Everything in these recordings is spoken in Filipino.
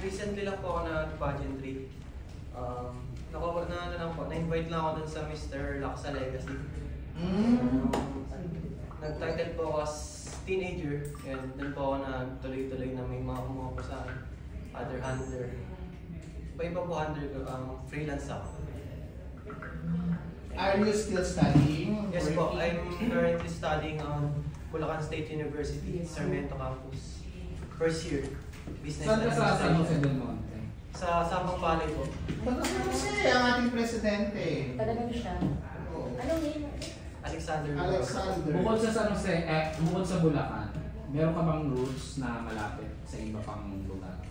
recently lang po ako na-pageantry. Na-invite lang ako dun sa Mr. Laksa Legacy. Nag-title po ako as teenager. And dun po ako na tuloy-tuloy na may mga kumuha po sa other handler. Iba po handler ko, freelance ako. Are you still studying? Yes po, I'm currently studying on Bulacan State University, Sarmiento Campus. First year, business administration. Sa Sabang Palay po. Kasi ang ating presidente. Talagang siya. Anong name? Alexander. Bukod sa San Jose, bukod sa Bulacan, meron ka bang roots na malapit sa iba pang lugar?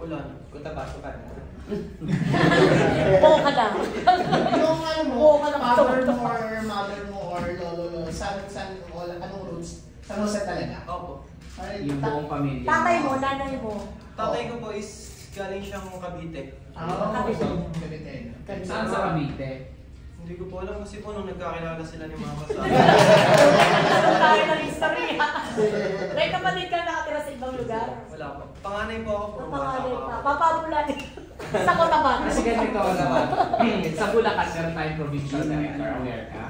Wala na. Cotabato ka na. Oo ka lang. Yung ano mo, father mo or mother mo or lolo, anong roots? San Jose talaga? Opo. Yung buong pamilya. Tatay mo, nanay mo. Tatay ko po is galing siyang Cavite. Cavite. Saan sa Cavite? Hindi ko po alam kasi po nung nagkakilala sila ni Mama sa Tayo ng history ha. May kapatid ka nakatira sa ibang lugar? Wala po. Panganay po ako, puro bata Panganay pa pa. ako. Papabula din. Sa Cotabato. Kasi ganito naman. Sa Bulacan, meron tayong provincial director. Aware ka?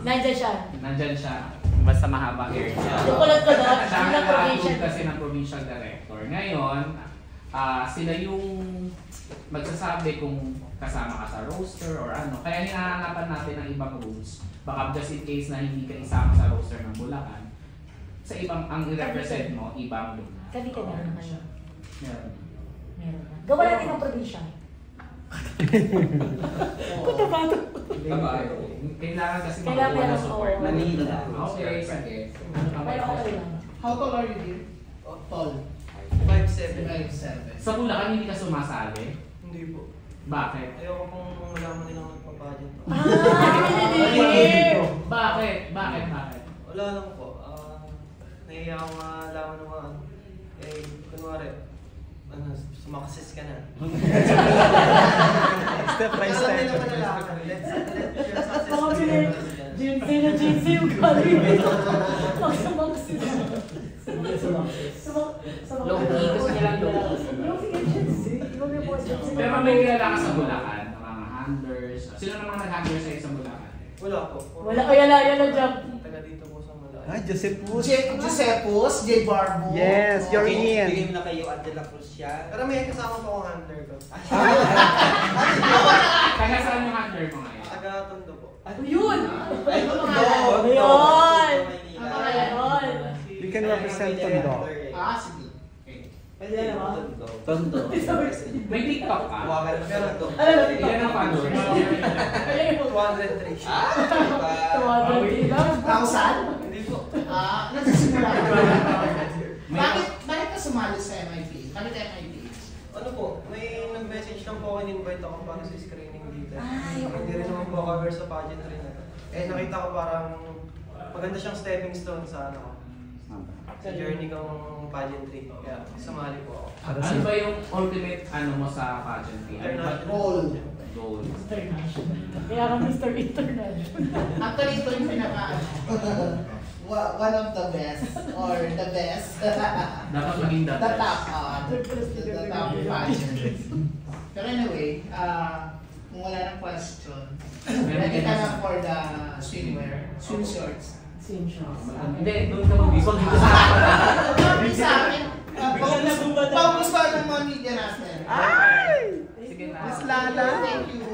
Nandiyan siya. Nandyan siya. Basta mahaba area. Yung kulot ko doon, Siya ang yung provincial. nag-approve kasi ng provincial director. Ngayon, sila yung magsasabi kung kasama ka sa roster or ano. Kaya hinahanapan natin ng ibang rules. Baka just in case na hindi ka isama sa roster ng Bulacan, sa ibang, ang i-represent mo, ibang lugar. Cavite meron na kayo. Meron. Meron na. Gawa natin ng provincial. Cotabato. Kailangan kasi Kailangan makuha ng meron, support. oo. Manila. Okay, sige. Pero okay lang. How tall are you, dear? Tall. 5'7". 5'7". Sa Bulacan, hindi ka sumasali? Hindi po. Bakit? Ayoko pong malaman nilang nagpapageant ako. Bakit? Bakit? Wala lang po. Nahiya ako malaman ng mga kunwari, sumaksis ka na. Step by Alam step. din naman nalaman. Let's Jinsay na Jinsay yung galing ito. Magsamaksis. Low-key, gusto niya lang low-key. Pero may kilala ka sa Bulacan, ng mga handlers. Sino namang nag-handler sa isang Bulacan? Wala po. Wala ko yan na job. Taga dito po sa Malaya. Ah, Josephus. Josephus, J. Barbo. Yes, you're in. Bigay mo na kayo at De La Cruz siya. Pero may kasama po akong handler ko. Kaya saan yung handler mo ngayon? Taga Tondo po. Yun! Ay, Ayun! Ayun! You can represent Tondo. Sige. Pwede na ba? Tondo. May TikTok ka? Meron to. Ilan ang followers? 203 siya. Thousand? Hindi po. Nagsisimula ka. Bakit ka sumali sa MIT? Bakit MIT? Ano po, may nag-message lang po ako, in-invite ako para sa screening dito. Ay, Hindi rin naman po cover sa pageantry na to. Eh, nakita ko parang maganda siyang stepping stone sa sa journey kong pageantry. Kaya sumali po ako. Ano ba yung ultimate mo sa pageantry? Ano ba? Goal. Goal. International. Kaya ka Mr. International. Actually, ito yung one of the best or the best. Dapat maging the The best. top, the top pageant. Pero anyway, kung wala ng question, ready ka na for the swimwear, swim shorts. Swim shorts. Hindi, doon ka mag-ibang dito sa Sabi sa akin, pag-gusto ng mga media natin. Ay! Sige na. Miss Lala. Thank you.